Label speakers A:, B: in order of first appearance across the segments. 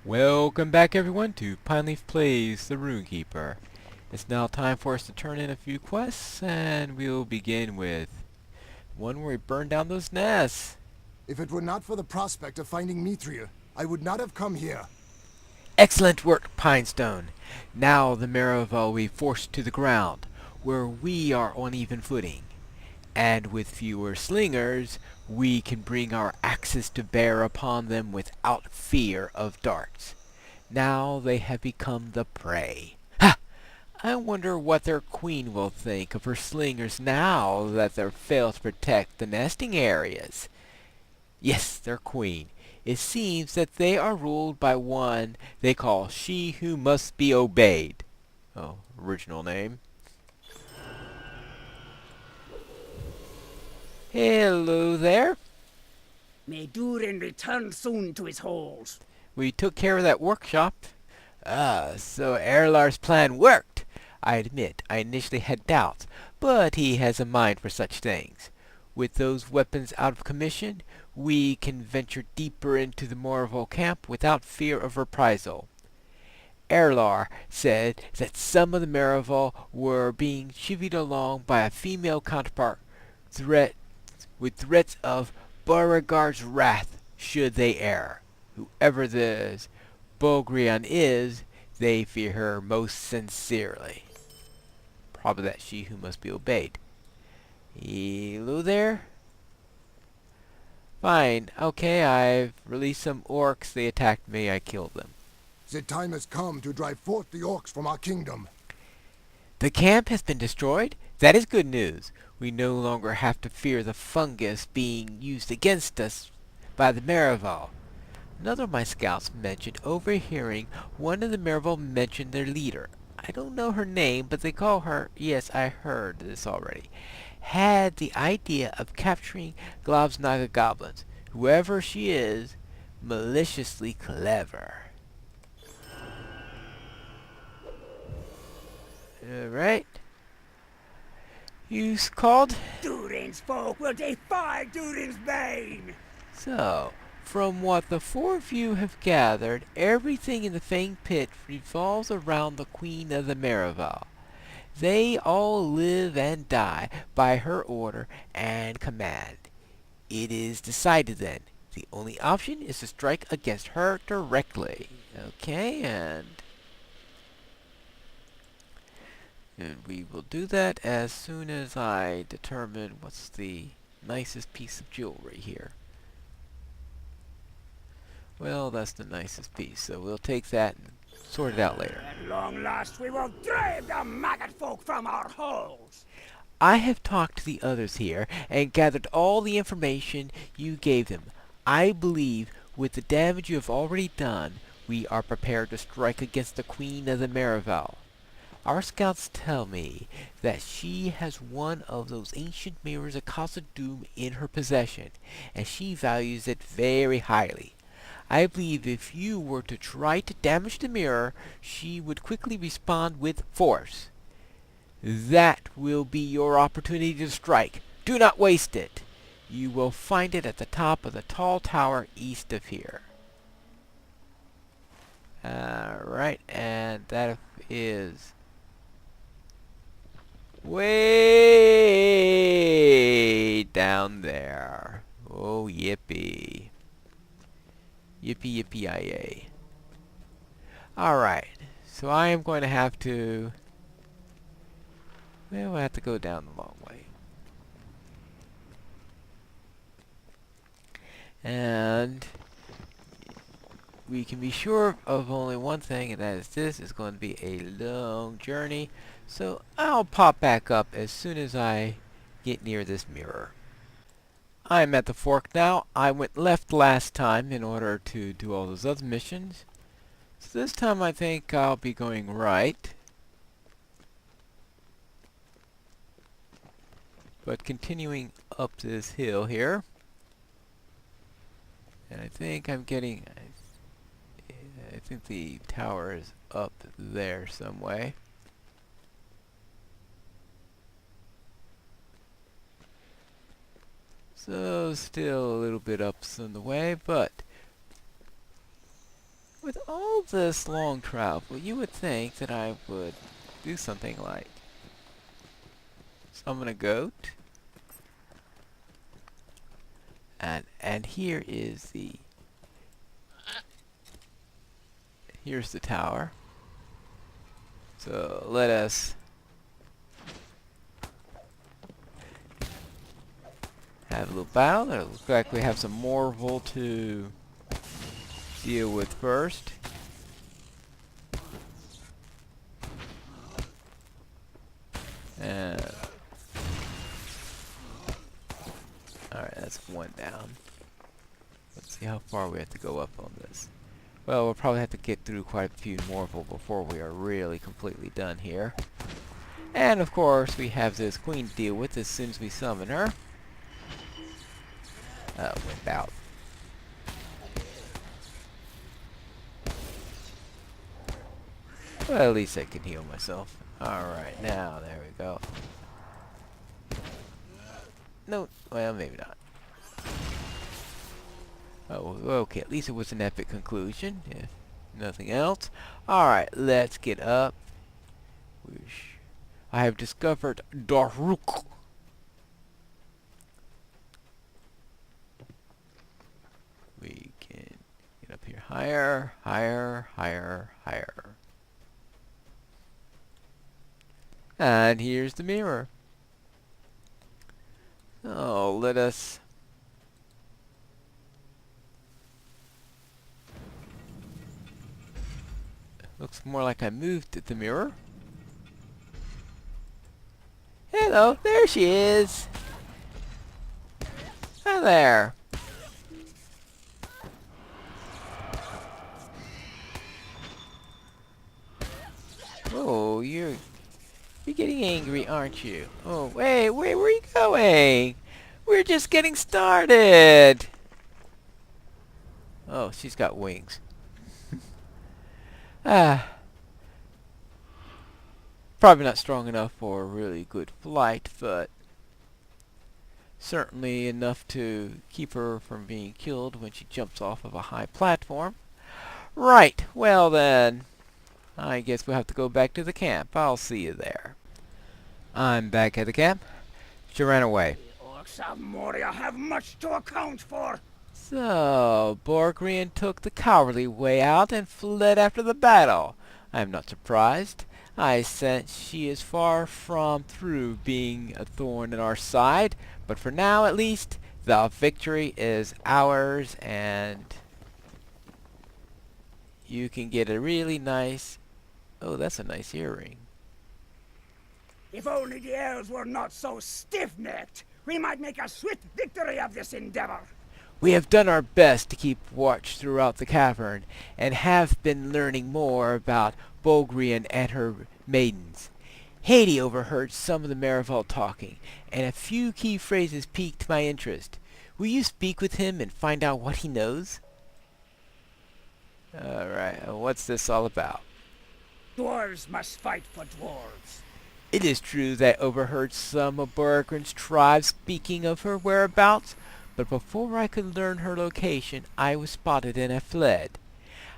A: Welcome back everyone to Pineleaf Plays the Rune-keeper. It's now time for us to turn in a few quests, and we'll begin with one where we burn down those nests.
B: If it were not for the prospect of finding Mithril, I would not have come here.
A: Excellent work, Pinestone. Now the Maravel we forced to the ground, where we are on even footing. And with fewer slingers, we can bring our axes to bear upon them without fear of darts. Now they have become the prey. Ha! I wonder what their queen will think of her slingers now that they fail to protect the nesting areas. Yes, their queen. It seems that they are ruled by one they call She Who Must Be Obeyed. Oh, original name. Hello there.
C: May Durin return soon to his holes.
A: We took care of that workshop. So Erlar's plan worked. I admit, I initially had doubts, but he has a mind for such things. With those weapons out of commission, we can venture deeper into the Moravol camp without fear of reprisal. Erlar said that some of the Maravel were being chivied along by a female counterpart with threats of Beauregard's wrath should they err. Whoever this Bogrian is, they fear her most sincerely. Probably that she who must be obeyed. Hello there? Fine. Okay, I've released some orcs. They attacked me. I killed them.
B: The time has come to drive forth the orcs from our kingdom.
A: The camp has been destroyed? That is good news. We no longer have to fear the fungus being used against us by the Maravel. Another of my scouts mentioned overhearing one of the Maravel mention their leader. I don't know her name, but they call her, yes, I heard this already, had the idea of capturing Globsnaga goblins. Whoever she is, maliciously clever. Alright. You called?
C: Durin's folk will defy Durin's bane.
A: So, from what the four of you have gathered, everything in the Fang Pit revolves around the Queen of the Maravel. They all live and die by her order and command. It is decided then. The only option is to strike against her directly. Okay, and we will do that as soon as I determine what's the nicest piece of jewelry here. Well, that's the nicest piece, so we'll take that and sort it out later.
C: At long last we will drive the maggot folk from our holes.
A: I have talked to the others here and gathered all the information you gave them. I believe with the damage you have already done, we are prepared to strike against the Queen of the Maravel. Our scouts tell me that she has one of those ancient mirrors of Casa Doom in her possession, and she values it very highly. I believe if you were to try to damage the mirror, she would quickly respond with force. That will be your opportunity to strike. Do not waste it. You will find it at the top of the tall tower east of here. Alright, and that is way down there. Oh, yippee. Yippee yippee yay. Alright, so I am going to have to... Well, I have to go down the long way. And we can be sure of only one thing, and that is this is going to be a long journey. So I'll pop back up as soon as I get near this mirror. I'm at the fork now. I went left last time in order to do all those other missions. So this time I think I'll be going right. But continuing up this hill here. And I think I'm getting... I think the tower is up there some way. So still a little bit ups on the way, but With all this long travel, you would think that I would do something like summon a goat. And here's the tower. So let us have a little battle. It looks like we have some Morval to deal with first. And alright, that's one down. Let's see how far we have to go up on this. Well, we'll probably have to get through quite a few Morval before we are really completely done here. And of course, we have this queen to deal with as soon as we summon her. Went out. Well, at least I can heal myself. Alright, now, there we go. No, well, maybe not. Oh, okay, at least it was an epic conclusion, if nothing else. Alright, let's get up. I have discovered Daruk. We can get up here higher, higher, higher, higher. And here's the mirror. So let us looks more like I moved the mirror. Hello, there she is. Hi there. Oh, you're getting angry, aren't you? Oh, wait, where are you going? We're just getting started. Oh, she's got wings. Probably not strong enough for a really good flight, but certainly enough to keep her from being killed when she jumps off of a high platform. Right, well then, I guess we'll have to go back to the camp. I'll see you there. I'm back at the camp. She ran away.
C: The orcs of Moria have much to account for.
A: So, Borgrian took the cowardly way out and fled after the battle. I am not surprised. I sense she is far from through being a thorn in our side, but for now at least, the victory is ours, and you can get a really nice... Oh, that's a nice earring.
C: If only the elves were not so stiff-necked, we might make a swift victory of this endeavor.
A: We have done our best to keep watch throughout the cavern, and have been learning more about Borgrian and her maidens. Haiti overheard some of the Marival talking, and a few key phrases piqued my interest. Will you speak with him and find out what he knows? Alright, what's this all about?
C: Dwarves must fight for dwarves.
A: It is true that I overheard some of Borgrian's tribe speaking of her whereabouts, but before I could learn her location, I was spotted and I fled.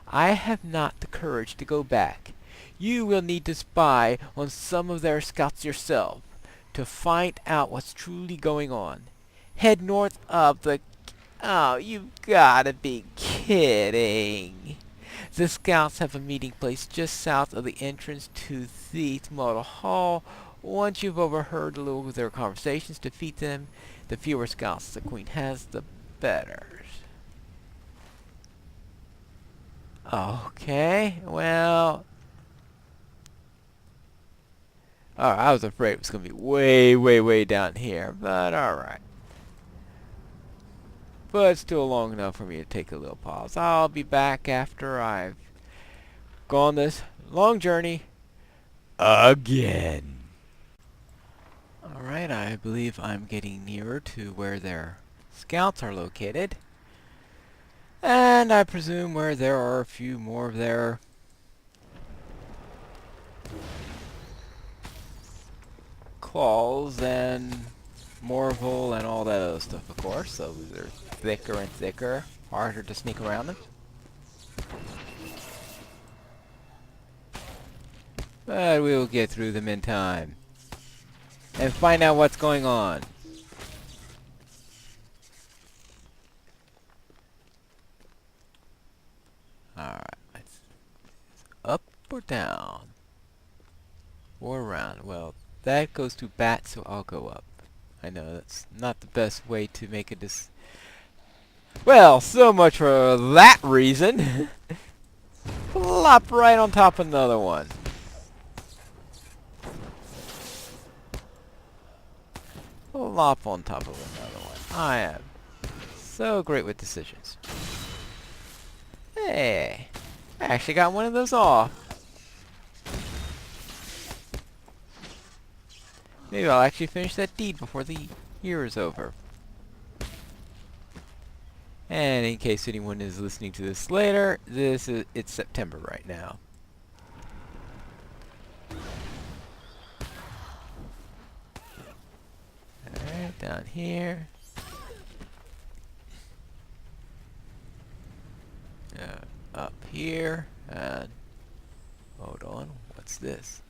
A: I have not the courage to go back. You will need to spy on some of their scouts yourself to find out what's truly going on. Head north of the... Oh, you've gotta be kidding. The scouts have a meeting place just south of the entrance to the Model Hall. Once you've overheard a little of their conversations, defeat them. The fewer scouts the queen has, the better. Okay, well... Alright, I was afraid it was going to be way, way, way down here, but alright. But it's still long enough for me to take a little pause. I'll be back after I've gone this long journey again. Alright, I believe I'm getting nearer to where their scouts are located. And I presume where there are a few more of their claws and Morval and all that other stuff, of course. So they're thicker and thicker, harder to sneak around them. But we will get through them in time. And find out what's going on. Alright. Up or down? Or around? Well, that goes to bat, so I'll go up. I know that's not the best way to make a Well, so much for that reason. Plop right on top of another one. Plop on top of another one. I am so great with decisions. Hey, I actually got one of those off. Maybe I'll actually finish that deed before the year is over. And in case anyone is listening to this later, it's September right now. Alright, down here. Up here, and hold on, what's this?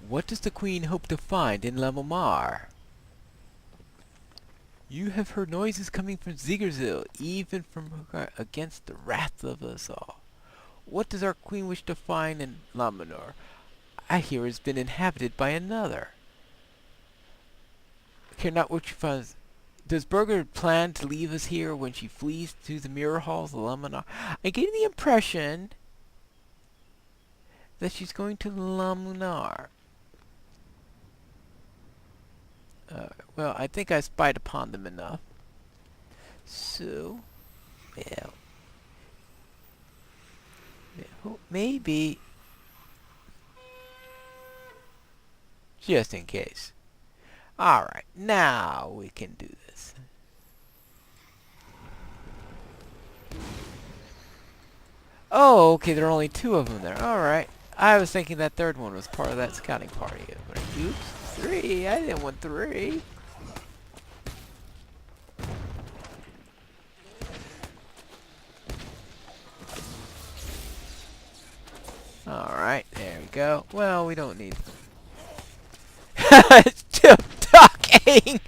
A: What does the Queen hope to find in Lamomar? You have heard noises coming from Ziggerzil, even from against the wrath of us all. What does our Queen wish to find in Lamonor? I hear it has been inhabited by another. Care not what you find. Does Burger plan to leave us here when she flees to the mirror halls of Lamonar? I get the impression that she's going to Lamonar. Well, I think I spied upon them enough. So, yeah. Maybe, just in case. Alright, now we can do this. Oh, okay, there are only 2 of them there. Alright. I was thinking that third one was part of that scouting party. Oops, 3. I didn't want 3. Alright, there we go. Well, we don't need them. Still talking!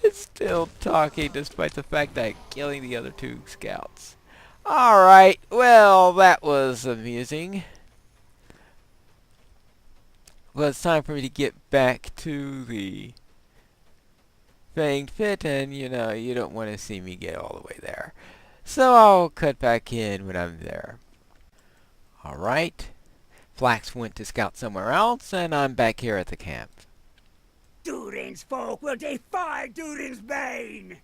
A: It's still talking despite the fact that I'm killing the other 2 scouts. Alright, well, that was amusing. Well, it's time for me to get back to the Fanged Pit, and you know, you don't want to see me get all the way there. So I'll cut back in when I'm there. Alright. Flax went to scout somewhere else, and I'm back here at the camp.
C: Durin's folk will defy Durin's bane!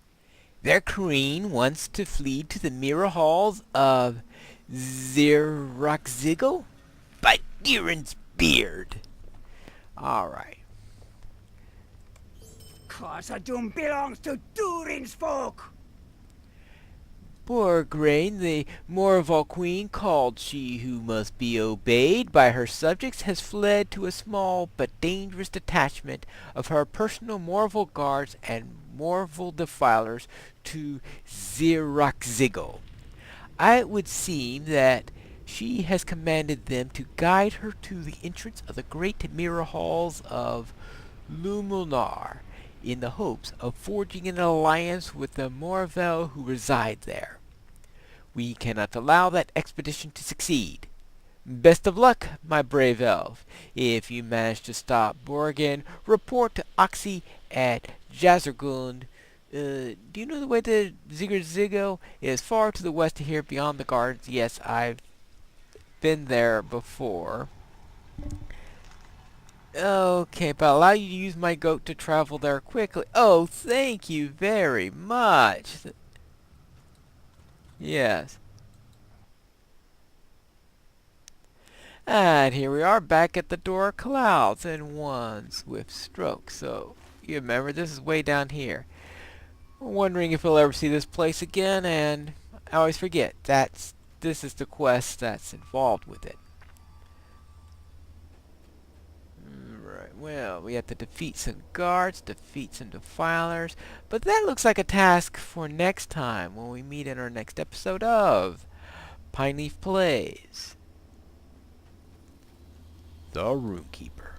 A: Their queen wants to flee to the mirror halls of Ziraxigel? By Durin's beard! Alright.
C: Casa Doom belongs to Durin's folk!
A: Borgrain, the Morval queen, called she who must be obeyed by her subjects, has fled to a small but dangerous detachment of her personal Morval guards and Morval defilers to Ziraxigel. It would seem that she has commanded them to guide her to the entrance of the great mirror halls of Lumunar, in the hopes of forging an alliance with the Morvel who reside there. We cannot allow that expedition to succeed. Best of luck, my brave elf. If you manage to stop Borgen, report to Oxy at Jazergund. Do you know the way to Ziggerzigel? It is far to the west of here, beyond the gardens. Yes, I've been there before. Okay, but I'll allow you to use my goat to travel there quickly. Oh, thank you very much. Yes. And here we are back at the Door of Clouds in one swift stroke. So, you remember, this is way down here. We're wondering if we'll ever see this place again, and I always forget, this is the quest that's involved with it. Right. Well, we have to defeat some guards, defeat some defilers, but that looks like a task for next time when we meet in our next episode of Pineleaf Plays The Rune-keeper.